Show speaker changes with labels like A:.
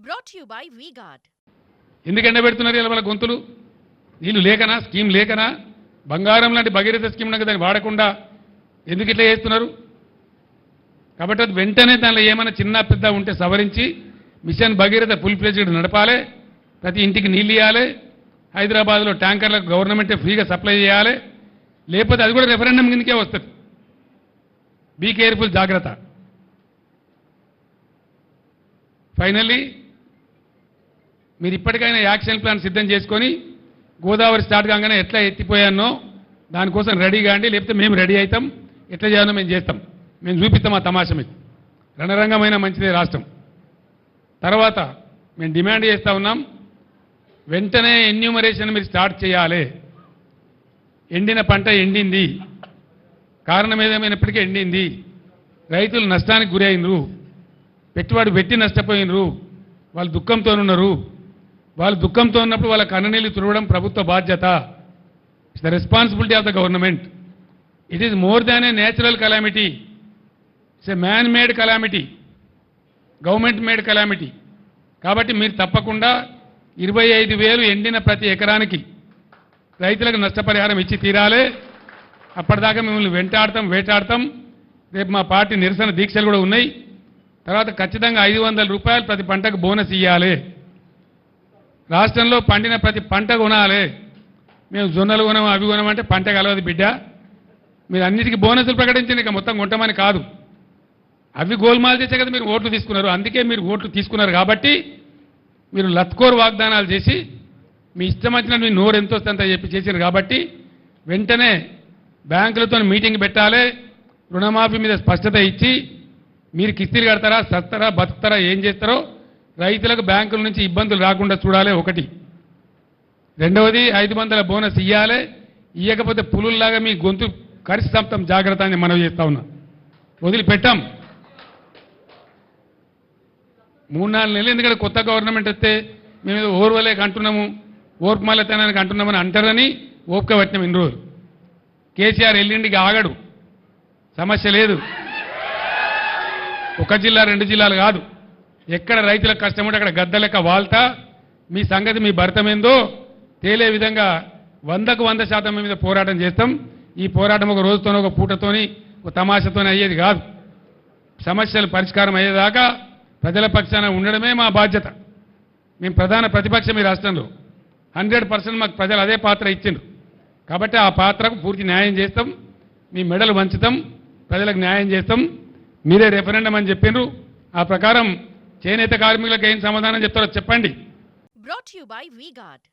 A: Brought to you by V-Guard.
B: ఎందుకు ఎండబెడుతున్నారు ఇలా వాళ్ళ గొంతులు? నీళ్ళు లేకనా, స్కీమ్ లేకనా? బంగారం లాంటి భగీరథ స్కీమ్ ఉన్నది, దాన్ని వాడకుండా ఎందుకు ఇట్లా చేస్తున్నారు? కాబట్టి అది వెంటనే దానిలో ఏమైనా చిన్న పెద్ద ఉంటే సవరించి మిషన్ భగీరథ ఫుల్ ఫ్లెడ్జ్డ్ నడపాలి. ప్రతి ఇంటికి నీళ్ళు ఇవ్వాలి. హైదరాబాద్లో ట్యాంకర్లకు గవర్నమెంటే ఫ్రీగా సప్లై చేయాలి. లేకపోతే అది కూడా రెఫరెండం కిందకే వస్తుంది. బీ కేర్ఫుల్, జాగ్రత్త. ఫైనల్లీ మీరు ఇప్పటికైనా యాక్షన్ ప్లాన్ సిద్ధం చేసుకొని గోదావరి స్టార్ట్ కాగానే ఎట్లా ఎత్తిపోయానో దానికోసం రెడీ కాండి. లేకపోతే మేము రెడీ అవుతాం. ఎట్లా చేయాలో మేము చేస్తాం, మేము చూపిస్తాం. ఆ తమాషా మీకు రణరంగమైన మంచిదే రాష్ట్రం. తర్వాత మేము డిమాండ్ చేస్తూ ఉన్నాం, వెంటనే ఎన్యూమరేషన్ మీరు స్టార్ట్ చేయాలి. ఎండిన పంట ఎండింది, కారణం ఏదేమైనప్పటికీ ఎండింది. రైతులు నష్టానికి గురైనరు, పెట్టుబడి పెట్టి నష్టపోయినరు, వాళ్ళు దుఃఖంతో ఉన్నారు. వాళ్ళు దుఃఖంతో ఉన్నప్పుడు వాళ్ళ కన్ననీళ్ళు తుడవడం ప్రభుత్వ బాధ్యత. It's the responsibility of the government. It is more than A natural calamity, it's a man made calamity, government made calamity. కాబట్టి మీరు తప్పకుండా 25,000 ఎండిన ప్రతి ఎకరానికి రైతులకు నష్టపరిహారం ఇచ్చి తీరాలి. అప్పటిదాకా మిమ్మల్ని వేటాడతాం. రేపు మా పార్టీ నిరసన దీక్షలు కూడా ఉన్నాయి. తర్వాత ఖచ్చితంగా 500 రూపాయలు ప్రతి పంటకు బోనస్ ఇవ్వాలి. రాష్ట్రంలో పండిన ప్రతి పంట కొనాలి. మేము జొన్నలు కొనము, అవి కొనమంటే పంట కలవదు బిడ్డ. మీరు అన్నిటికీ బోనసులు ప్రకటించండి, ఇక మొత్తం కొంటామని కాదు. అవి గోల్మాల్ చేసే కదా మీరు ఓట్లు తీసుకున్నారు. అందుకే మీరు ఓట్లు తీసుకున్నారు కాబట్టి మీరు లత్కోర్ వాగ్దానాలు చేసి మీ ఇష్టం వచ్చినట్టు మీ నోరు ఎంత వస్తే అంత చెప్పి చేశారు. కాబట్టి వెంటనే బ్యాంకులతో మీటింగ్ పెట్టాలి. రుణమాఫీ మీద స్పష్టత ఇచ్చి మీరు కిస్తీలు కడతారా, సస్తారా, బతుకుతారా, ఏం చేస్తారో రైతులకు బ్యాంకుల నుంచి ఇబ్బందులు రాకుండా చూడాలి. ఒకటి. రెండవది 500 బోనస్ ఇవ్వాలి. ఇవ్వకపోతే పులుల్లాగా మీ గొంతు కరిసి చంపుతాం, జాగ్రత్త అని మనవి చేస్తా ఉన్నా. వదిలిపెట్టాం. 3-4 నెలలు ఎందుకంటే కొత్త గవర్నమెంట్ వస్తే మేము ఏదో ఓర్వలేక అంటున్నాము, ఓర్పు మల్లతనానికి అంటున్నామని అంటారని ఓపిక పట్టినాం ఇన్ని రోజులు. కేసీఆర్ ఎల్లుండికి ఆగడు, సమస్య లేదు. ఒక జిల్లా 2 జిల్లాలు కాదు, ఎక్కడ రైతులకు కష్టం ఉంటే అక్కడ గద్ద లెక్క వాల్తా మీ సంగతి, మీ భర్తమేందో తేలే విధంగా 100కు 100% మీద పోరాటం చేస్తాం. ఈ పోరాటం ఒక రోజుతోనో ఒక పూటతోని ఒక తమాషతోనే అయ్యేది కాదు. సమస్యలు పరిష్కారం అయ్యేదాకా ప్రజల పక్షాన ఉండడమే మా బాధ్యత. మేము ప్రధాన ప్రతిపక్షం ఈ రాష్ట్రంలో. 100% మాకు ప్రజలు అదే పాత్ర ఇచ్చిండ్రు. కాబట్టి ఆ పాత్రకు పూర్తి న్యాయం చేస్తాం. మీ మెడలు వంచుతాం, ప్రజలకు న్యాయం చేస్తాం. మీరే రెఫరెండం అని చెప్పిండ్రు. ఆ ప్రకారం చేనేత కార్మికులకు ఏం సమాధానం చెప్తారో చెప్పండి.
A: Brought to you by V-Guard.